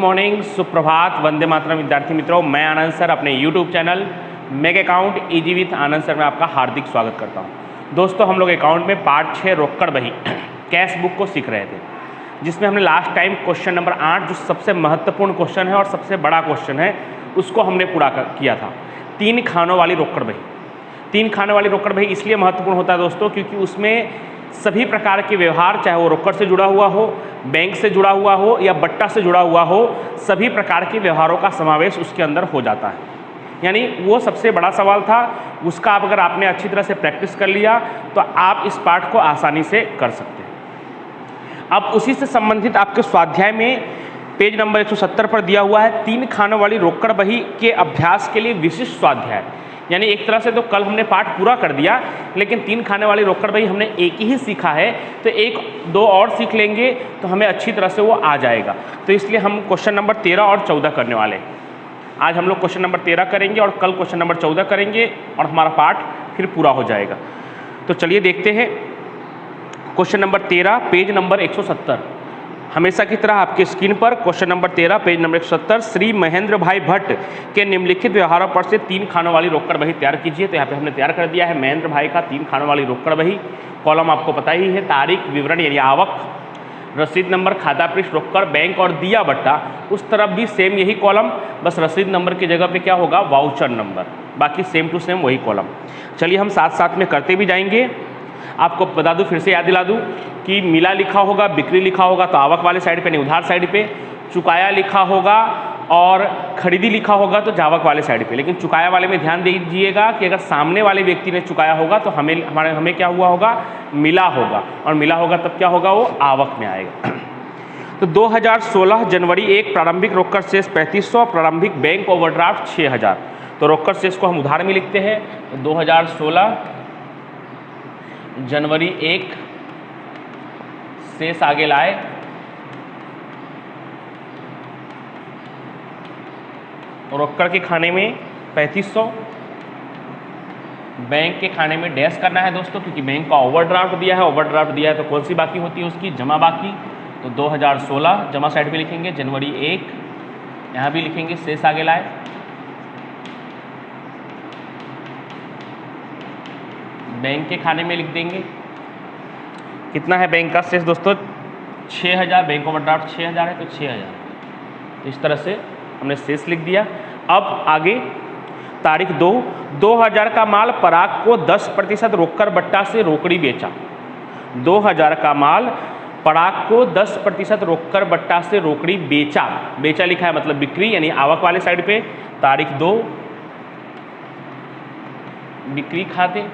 Morning, सुप्रभात, वंदे मातरम विद्यार्थी मित्रों। मैं आनंद सर अपने YouTube channel make account easy with Anand sir में आपका हार्दिक स्वागत करता हूं। दोस्तों, हम लोग अकाउंट में पार्ट 6 रोकड़ बही कैश बुक को सीख रहे थे, जिसमें हमने लास्ट टाइम क्वेश्चन नंबर 8 जो सबसे महत्वपूर्ण क्वेश्चन है और सबसे बड़ा क्वेश्चन है उसको हमने पूरा किया था। 3 खानों वाली रोकड़ बही। 3 खानों वाली रोकड़ बही इसलिए महत्वपूर्ण होता है दोस्तों क्योंकि उसमें सभी प्रकार के व्यवहार, चाहे वो रोकड़ से जुड़ा हुआ हो, बैंक से जुड़ा हुआ हो या बट्टा से जुड़ा हुआ हो, सभी प्रकार के व्यवहारों का समावेश उसके अंदर हो जाता है। यानी वो सबसे बड़ा सवाल था, उसका अगर आपने अच्छी तरह से प्रैक्टिस कर लिया तो आप इस पाठ को आसानी से कर सकते हैं। अब उसी से संबंधित आपके स्वाध्याय में पेज नंबर 170 पर दिया हुआ है 3 खानों वाली रोकड़ बही के अभ्यास के लिए विशिष्ट स्वाध्याय। यानी एक तरह से तो कल हमने पाठ पूरा कर दिया, लेकिन 3 खाने वाली रोकड़ बही हमने एक ही सीखा है, तो 1-2 और सीख लेंगे तो हमें अच्छी तरह से वो आ जाएगा। तो इसलिए हम क्वेश्चन नंबर 13 और 14 करने वाले हैं। आज हम लोग क्वेश्चन नंबर 13 करेंगे और कल क्वेश्चन नंबर 14 करेंगे और हमारा पाठ फिर पूरा हो जाएगा। तो चलिए देखते हैं क्वेश्चन नंबर 13 पेज नंबर 170। हमेशा की तरह आपकी स्क्रीन पर question number 13 page number 170 Shri Mahendra भाई भट्ट के निम्नलिखित व्यवहारों पर से 3 खानों वाली रोकड़ बही तैयार कीजिए। तो यहाँ पे हमने तैयार कर दिया है महेंद्र भाई का 3 खानों वाली रोकड़ बही। कॉलम आपको पता ही है, तारीख, विवरण यानी आवक, रसीद नंबर, खाता पृष्ठ, रोकड़, बैंक और दिया बट्टा। उस तरफ भी सेम यही कॉलम, बस रसीद नंबर की जगह पे क्या होगा, वाउचर नंबर। बाकी सेम टू सेम वही कॉलम। चलिए हम साथ साथ में करते भी जाएंगे। आपको बता दूं, फिर से याद दिला दूं कि मिला लिखा होगा, बिक्री लिखा होगा तो आवक वाले साइड पे नहीं, उधार साइड पे। चुकाया लिखा होगा और खरीदी लिखा होगा तो जावक वाले साइड पे। लेकिन चुकाया वाले में ध्यान दीजिएगा कि अगर सामने वाले व्यक्ति ने चुकाया होगा तो हमें क्या हुआ होगा, मिला होगा, और मिला होगा तब क्या होगा, वो आवक में आएगा। तो 2016 जनवरी 1 प्रारंभिक रोकड़ शेष 3500, प्रारंभिक बैंक ओवरड्राफ्ट 6000। तो रोकड़ शेष को हम उधार में लिखते हैं। 2016 जनवरी 1 शेष आगे लाए, रोकड़ के खाने में 3500, बैंक के खाने में डैश करना है दोस्तों, क्योंकि बैंक का ओवरड्राफ्ट दिया है। ओवरड्राफ्ट दिया है तो कौन सी बाकी होती है उसकी, जमा बाकी। तो 2016 जमा साइड पे लिखेंगे, जनवरी 1 यहाँ भी लिखेंगे, शेष आगे लाए। बैंक के खाने में लिख देंगे, कितना है बैंक का शेष दोस्तों, 6000। बैंक ओवरड्राफ्ट 6000 है तो 6000। तो इस तरह से हमने शेष लिख दिया। अब आगे तारीख 2, 2000 का माल पराग को 10% रोकड़ बट्टा से रोकड़ी बेचा। 2000 का माल पराग को 10% रोकड़ बट्टा से रोकड़ी बेचा। बेचा लिखा है मतलब बिक्री, यानी आवक वाले साइड पे। तारीख 2 बिक्री खाते,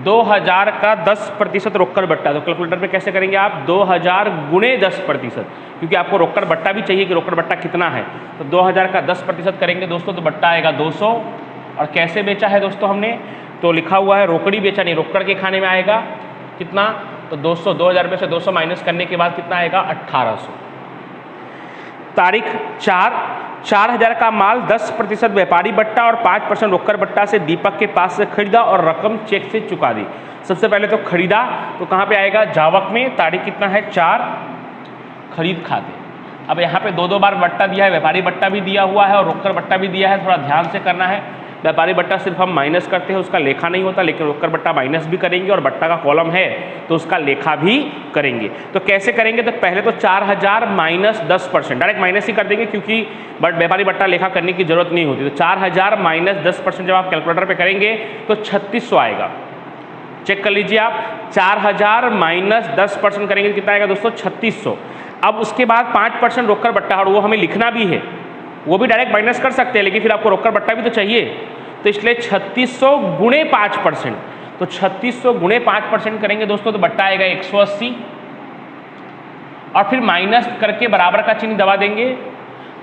2000 का 10% रोकड़ बट्टा। तो कैलकुलेटर पे कैसे करेंगे आप, 2000 गुणे 10%, क्योंकि आपको रोकड़ बट्टा भी चाहिए कि रोकड़ बट्टा कितना है। तो 2000 का 10% करेंगे दोस्तों तो बट्टा आएगा 200। और कैसे बेचा है दोस्तों हमने, तो लिखा हुआ है रोकड़ी बेचा, नहीं रोकड़ के खाने में आएगा कितना, तो 200। 2000 में से 200 माइनस करने के बाद कितना आएगा, 1800। तारीख 4, 4000 का माल 10% व्यापारी बट्टा और 5% रोकड़ बट्टा से दीपक के पास से खरीदा और रकम चेक से चुका दी। सबसे पहले तो खरीदा, तो कहाँ पे आएगा, जावक में। तारीख कितना है, 4, खरीद खाते। अब यहाँ पे 2-2 बार बट्टा दिया है, व्यापारी बट्टा भी दिया हुआ है और रोकड़ बट्टा भी दिया है, थोड़ा ध्यान से करना है। व्यापारी बट्टा सिर्फ हम माइनस करते हैं, उसका लेखा नहीं होता, लेकिन रोकड़ बट्टा माइनस भी करेंगे और बट्टा का कॉलम है तो उसका लेखा भी करेंगे। तो कैसे करेंगे, तो पहले तो 4000 माइनस 10%, डायरेक्ट माइनस ही कर देंगे क्योंकि व्यापारी बट्टा लेखा करने की जरूरत नहीं होती। तो 4000 माइनस 10% जब आप कैलकुलेटर पे करेंगे तो 3600 आएगा। चेक कर लीजिए आप, 4000 माइनस 10% करेंगे तो कितना आएगा दोस्तों, 3600। अब उसके बाद 5% रोकड़ बट्टा, और वो हमें लिखना भी है, वो भी डायरेक्ट माइनस कर सकते हैं, लेकिन फिर आपको रोकड़ बट्टा भी तो चाहिए। तो इसलिए 3600 गुणे 5%, तो 3600 गुणे 5% करेंगे दोस्तों तो बट्टा आएगा 180। और फिर माइनस करके बराबर का चिन्ह दबा देंगे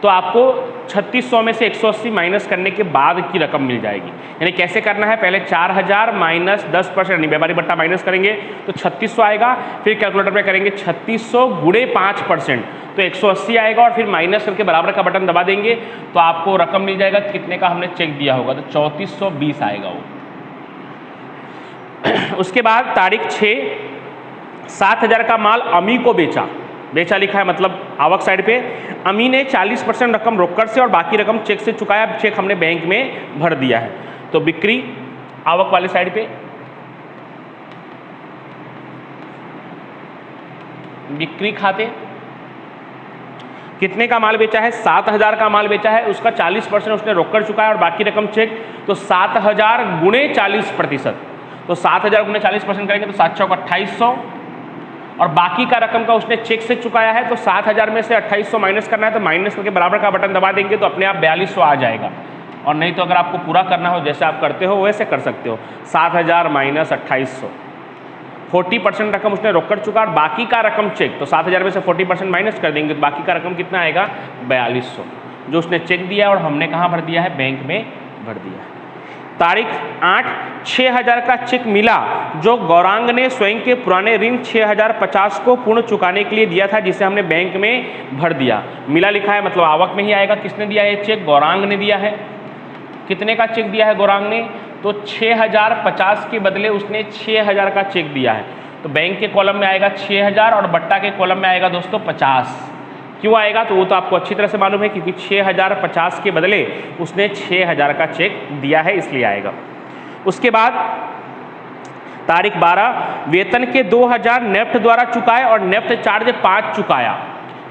तो आपको 3600 में से 180 माइनस करने के बाद की रकम मिल जाएगी। यानी कैसे करना है, पहले 4000 माइनस 10%, यानी व्यापारी बट्टा माइनस करेंगे तो 3600 आएगा। फिर कैलकुलेटर पे करेंगे 3600 गुणे 5%, तो 180 आएगा। और फिर माइनस करके बराबर का बटन दबा देंगे तो आपको रकम मिल जाएगा, कितने का हमने चेक दिया होगा, तो 3420 आएगा वो। उसके बाद तारीख 6, 7000 का माल अमी को बेचा। बेचा लिखा है मतलब आवक साइड पे। अमी ने 40% रकम रोकड़ से और बाकी रकम चेक से चुकाया, चेक हमने बैंक में भर दिया है। तो बिक्री आवक वाले साइड पे, बिक्री खाते कितने का माल बेचा है, 7000 का माल बेचा है, उसका 40% उसने रोकड़ चुकाया और बाकी रकम चेक। तो 7000 गुणे 40%, तो 7000 गुणे 40% करेंगे तो 7 चौक 2800 और बाकी का रकम का उसने चेक से चुकाया है। तो 7000 में से 2800 माइनस करना है, तो माइनस करके बराबर का बटन दबा देंगे तो अपने आप 4200 आ जाएगा। और नहीं तो अगर आपको पूरा करना हो जैसे आप करते हो वैसे कर सकते हो। 7000 माइनस 2800, 40% रकम उसने रोकड़ चुका और बाकी का रकम चेक। तो 7000 में से 40% माइनस कर देंगे तो बाकी का रकम कितना आएगा, 4200, जो उसने चेक दिया और हमने कहाँ भर दिया है, बैंक में भर दिया है। तारीख 8, 6000 का चेक मिला जो गौरांग ने स्वयं के पुराने ऋण 6050 को पूर्ण चुकाने के लिए दिया था, जिसे हमने बैंक में भर दिया। मिला लिखा है मतलब आवक में ही आएगा। किसने दिया है चेक, गौरांग ने दिया है। कितने का चेक दिया है गौरांग ने, तो 6050 के बदले उसने 6000 का चेक दिया है। तो बैंक के कॉलम में आएगा 6000 और बट्टा के कॉलम में आएगा दोस्तों 50। क्यों आएगा, तो वो तो आपको अच्छी तरह से मालूम है, क्योंकि 6050 के बदले उसने 6000 का चेक दिया है, इसलिए आएगा। उसके बाद तारीख 12, वेतन के 2000 नेफ्ट द्वारा चुकाए और नेफ्ट चार्ज 5 चुकाया।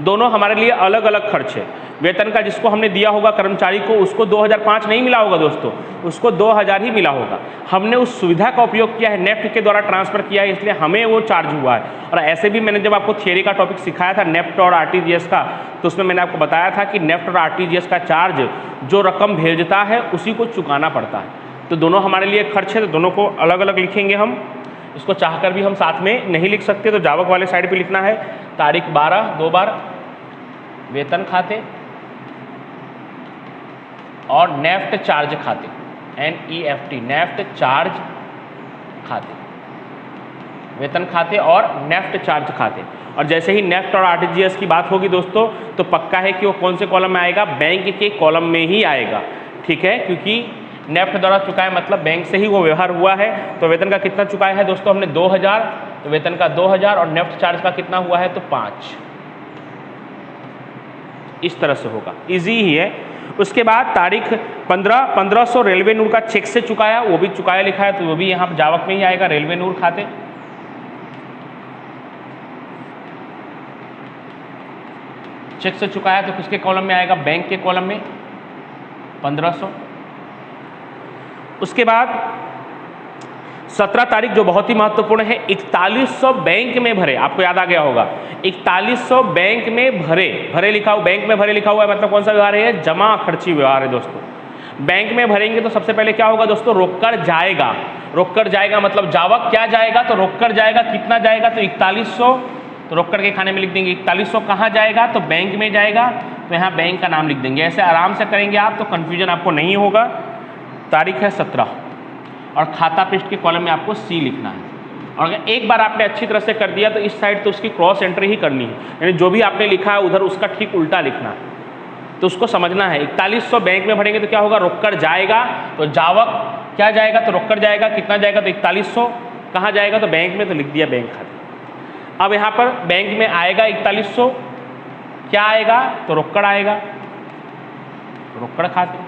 दोनों हमारे लिए अलग अलग खर्च है। वेतन का जिसको हमने दिया होगा कर्मचारी को, उसको 2005 नहीं मिला होगा दोस्तों, उसको 2000 ही मिला होगा। हमने उस सुविधा का उपयोग किया है, नेफ्ट के द्वारा ट्रांसफर किया है, इसलिए हमें वो चार्ज हुआ है। और ऐसे भी मैंने जब आपको थियरी का टॉपिक सिखाया था नेफ्ट और आरटीजीएस का, तो उसमें मैंने आपको बताया था कि नेफ्ट और आरटीजीएस का चार्ज जो रकम भेजता है उसी को चुकाना पड़ता है। तो दोनों हमारे लिए खर्च है, तो दोनों को अलग अलग लिखेंगे हम। इसको चाहकर भी हम साथ में नहीं लिख सकते, तो जावक वाले साइड पे लिखना है। तारीख 12 2 बार वेतन खाते और नेफ्ट चार्ज खाते, NEFT, नेफ्ट चार्ज खाते, वेतन खाते और नेफ्ट चार्ज खाते। और जैसे ही नेफ्ट और आरटीजीएस की बात होगी दोस्तों, तो पक्का है कि वो कौन से कॉलम में आएगा, बैंक के कॉलम में ही आएगा। ठीक है, क्योंकि नेफ्ट द्वारा चुकाया मतलब बैंक से ही वो व्यवहार हुआ है। तो वेतन का कितना चुकाया है दोस्तों हमने, 2000, तो वेतन का 2000 और नेफ्ट चार्ज का कितना हुआ है, तो 5। इस तरह से होगा, इजी ही है। उसके बाद तारीख 1500 रेलवे नूर का चेक से चुकाया, वो भी चुकाया लिखा है, तो वो भी यहाँ जावक में ही आएगा, रेलवे नूर खाते। चेक से चुकाया तो किसके कॉलम में आएगा, बैंक के कॉलम में, 1500। उसके बाद 17 तारीख जो बहुत ही महत्वपूर्ण है, 4100 बैंक में भरे। आपको याद आ गया होगा, 4100 बैंक में भरे लिखा हुआ, बैंक में भरे लिखा हुआ है मतलब कौन सा व्यवहार है, जमा खर्ची व्यवहार है दोस्तों। बैंक में भरेंगे तो सबसे पहले क्या होगा दोस्तों, रोकड़ जाएगा। रोकड़ जाएगा मतलब जावक क्या जाएगा, तो रोकड़ जाएगा। कितना जाएगा, तो 4100, तो रोकड़ के खाने में लिख देंगे 4100 कहाँ जाएगा, तो बैंक में जाएगा। तो यहाँ बैंक का नाम लिख देंगे। ऐसे आराम से करेंगे आप तो कन्फ्यूजन आपको नहीं होगा। तारीख है 17 और खाता पृष्ठ के कॉलम में आपको C लिखना है। और अगर एक बार आपने अच्छी तरह से कर दिया तो इस साइड तो उसकी क्रॉस एंट्री ही करनी है, यानी जो भी आपने लिखा है उधर उसका ठीक उल्टा लिखना है। तो उसको समझना है। 4100 बैंक में भरेंगे तो क्या होगा, रोकड़ जाएगा, तो जावक क्या जाएगा, तो रोकड़ जाएगा। कितना जाएगा, तो 4100 कहाँ जाएगा, तो बैंक में, तो लिख दिया बैंक खाते। अब यहाँ पर बैंक में आएगा 4100, क्या आएगा, तो रोकड़ आएगा, रोकड़ खाते।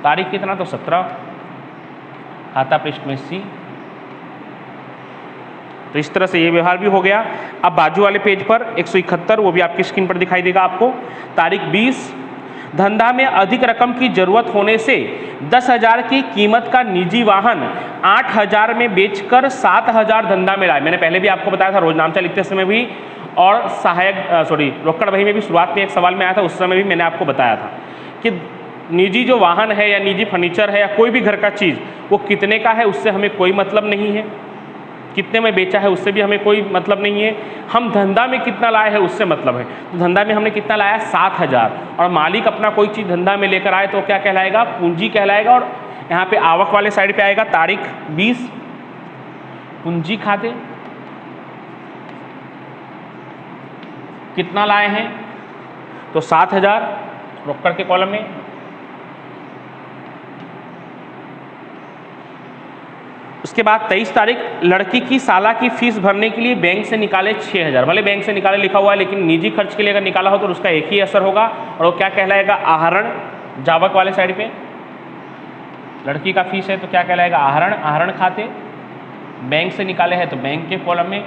तारीख कितना, तो 17, खाता पृष्ठ में C। तो इस तरह से ये व्यवहार भी हो गया। अब बाजू वाले पेज पर 171, वो भी आपकी स्क्रीन पर दिखाई देगा आपको। तारीख 20, धंधा में अधिक रकम की जरूरत होने से 10,000 की कीमत का निजी वाहन 8,000 में बेचकर 7,000 धंधा में लाए। मैंने पहले भी आपको बताया था रोजनामचा लिखते समय भी, और रोकड़ बही में भी शुरुआत में एक सवाल में आया था, उस समय भी मैंने आपको बताया था कि निजी जो वाहन है या निजी फर्नीचर है या कोई भी घर का चीज़, वो कितने का है उससे हमें कोई मतलब नहीं है, कितने में बेचा है उससे भी हमें कोई मतलब नहीं है। हम धंधा में कितना लाए हैं उससे मतलब है। तो धंधा में हमने कितना लाया, 7,000, और मालिक अपना कोई चीज़ धंधा में लेकर आए तो क्या कहलाएगा, पूंजी कहलाएगा। और यहाँ पे आवक वाले साइड पे आएगा तारीख 20, पूंजी खाते। कितना लाए हैं, तो 7,000 रोकड़ के कॉलम में। उसके बाद 23 तारीख, लड़की की साला की फीस भरने के लिए बैंक से निकाले 6000। भले बैंक से निकाले लिखा हुआ है, लेकिन निजी खर्च के लिए अगर निकाला हो तो उसका एक ही असर होगा, और वो क्या कहलाएगा? आहरण। जावक वाले साइड पे लड़की का फीस है तो क्या कहलाएगा? आहरण। आहरण खाते बैंक से निकाले हैं तो बैंक के कॉलम में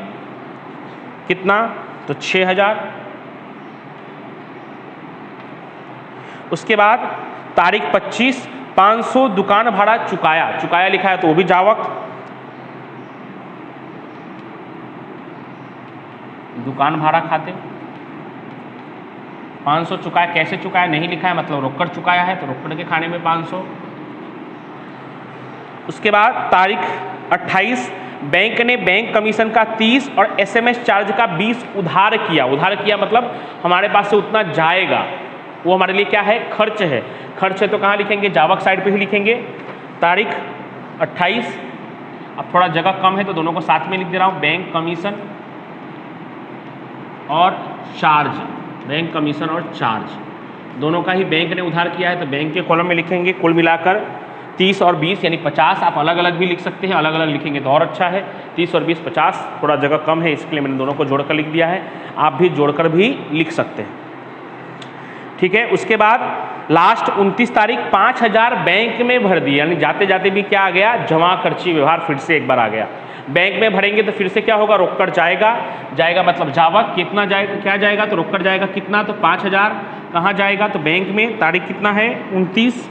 कितना? तो 6000। उसके बाद तारीख 25, 500 दुकान भाड़ा चुकाया। चुकाया लिखा है तो वो भी जावक। दुकान भाड़ा खाते 500 चुकाया। कैसे चुकाया नहीं लिखा है, मतलब रोकड़ चुकाया है तो रोकड़ के खाने में 500। उसके बाद तारीख 28, बैंक ने बैंक कमीशन का 30 और SMS चार्ज का 20 उधार किया। उधार किया मतलब हमारे पास से उतना जाएगा, वो हमारे लिए क्या है? खर्च है। खर्च है तो कहाँ लिखेंगे? जावक साइड पे ही लिखेंगे। तारीख 28, अब थोड़ा जगह कम है तो दोनों को साथ में लिख दे रहा हूँ, बैंक कमीशन और चार्ज। बैंक कमीशन और चार्ज दोनों का ही बैंक ने उधार किया है तो बैंक के कॉलम में लिखेंगे। कुल मिलाकर 30 और 20 यानी 50। आप अलग अलग भी लिख सकते हैं, अलग अलग लिखेंगे तो और अच्छा है। 30 और 20 50, थोड़ा जगह कम है इसके लिए मैंने दोनों को जोड़कर लिख दिया है। आप भी जोड़कर भी लिख सकते हैं, ठीक है। उसके बाद लास्ट 29 तारीख 5000 बैंक में भर दिए, यानी जाते जाते भी क्या आ गया? जमा खर्ची व्यवहार फिर से एक बार आ गया। बैंक में भरेंगे तो फिर से क्या होगा? रोकड़ जाएगा। जाएगा मतलब जावक। कितना जाएगा? क्या जाएगा? तो रोकड़ जाएगा। कितना? तो 5000। कहाँ जाएगा? तो बैंक में। तारीख कितना है? 29।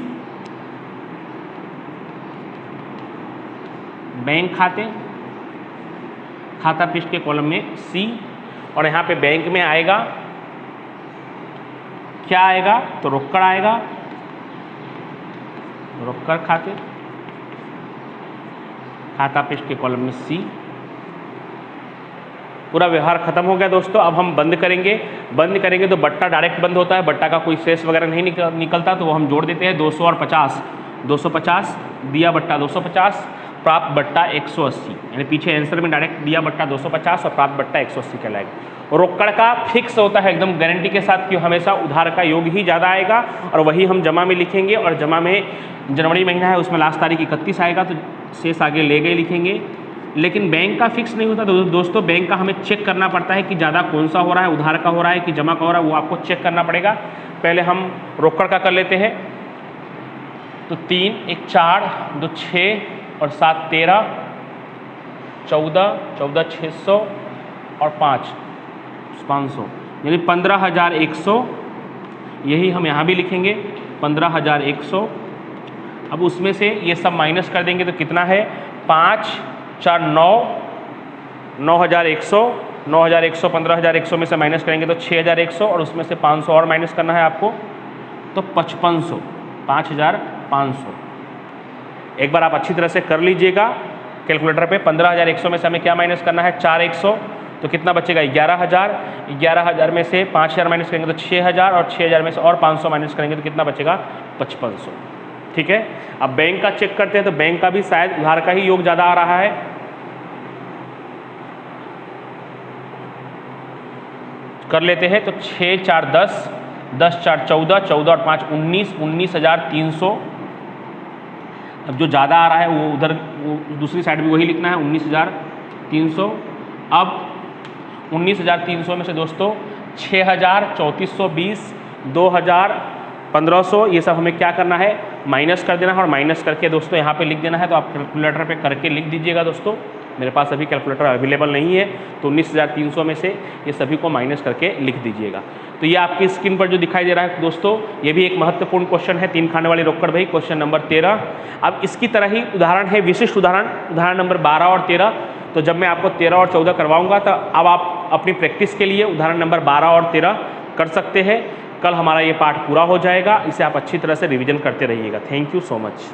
बैंक खाते, खाता पृष्ठ के कॉलम में C, और यहाँ पे बैंक में आएगा क्या आएगा? तो रोकड़ आएगा। रोकड़ खाते, खाता पृष्ठ के कॉलम में C। पूरा व्यवहार खत्म हो गया दोस्तों। अब हम बंद करेंगे। बंद करेंगे तो बट्टा डायरेक्ट बंद होता है, बट्टा का कोई शेष वगैरह नहीं निकलता, तो वो हम जोड़ देते हैं। 200 और 50, 250 दिया बट्टा 250, प्राप्त बट्टा 180, यानी पीछे आंसर में डायरेक्ट दिया बट्टा 250 और प्राप्त बट्टा 180 कहलाएगा। रोकड़ का फिक्स होता है एकदम गारंटी के साथ कि हमेशा उधार का योग ही ज़्यादा आएगा, और वही हम जमा में लिखेंगे। और जमा में जनवरी महीना है, उसमें लास्ट तारीख 31 आएगा तो शेष आगे ले गए लिखेंगे। लेकिन बैंक का फिक्स नहीं होता दोस्तों। बैंक का हमें चेक करना पड़ता है कि ज़्यादा कौन सा हो रहा है, उधार का हो रहा है कि जमा का हो रहा है, वो आपको चेक करना पड़ेगा। पहले हम रोकड़ का कर लेते हैं। तो 3, 1 4, 2 6 और 7 13, 14, 14 600 और 5 500, यानी 15100। यही हम यहाँ भी लिखेंगे 15100। अब उसमें से ये सब माइनस कर देंगे तो कितना है? 5 4 9, 9100, 9100 15100 में से माइनस करेंगे तो 6100, और उसमें से 500 और माइनस करना है आपको तो 5500, 5500। एक बार आप अच्छी तरह से कर लीजिएगा कैलकुलेटर पे। 15100 में से हमें क्या माइनस करना है? 4100, तो कितना बचेगा? 11000। 11000 में से 5000 माइनस करेंगे तो 6000, और 6000 में से और 500 माइनस करेंगे तो कितना बचेगा? 5500, ठीक है। अब बैंक का चेक करते हैं तो बैंक का भी शायद उधार का ही योग ज़्यादा आ रहा है। कर लेते हैं तो 6 4 10, 10 4 14, 14 और 5 19, 19300। अब जो ज़्यादा आ रहा है वो उधर, वो दूसरी साइड भी वही लिखना है, 19300। अब 19300 में से दोस्तों 6000, 3420, 2000, 1500, ये सब हमें क्या करना है? माइनस कर देना है। और माइनस करके दोस्तों यहाँ पे लिख देना है। तो आप कैलकुलेटर पे करके लिख दीजिएगा दोस्तों। मेरे पास अभी कैलकुलेटर अवेलेबल नहीं है, तो 19300 में से ये सभी को माइनस करके लिख दीजिएगा। तो ये आपकी स्क्रीन पर जो दिखाई दे रहा है दोस्तों, ये भी एक महत्वपूर्ण क्वेश्चन है, 3 खाने वाली रोकड़ भाई, क्वेश्चन नंबर 13। अब इसकी तरह ही उदाहरण है, विशिष्ट उदाहरण, उदाहरण नंबर 12 और 13। तो जब मैं आपको 13 और 14 करवाऊंगा तो अब आप अपनी प्रैक्टिस के लिए उदाहरण नंबर 12 और 13 कर सकते हैं। कल हमारा ये पाठ पूरा हो जाएगा। इसे आप अच्छी तरह से रिवीजन करते रहिएगा। Thank you so much.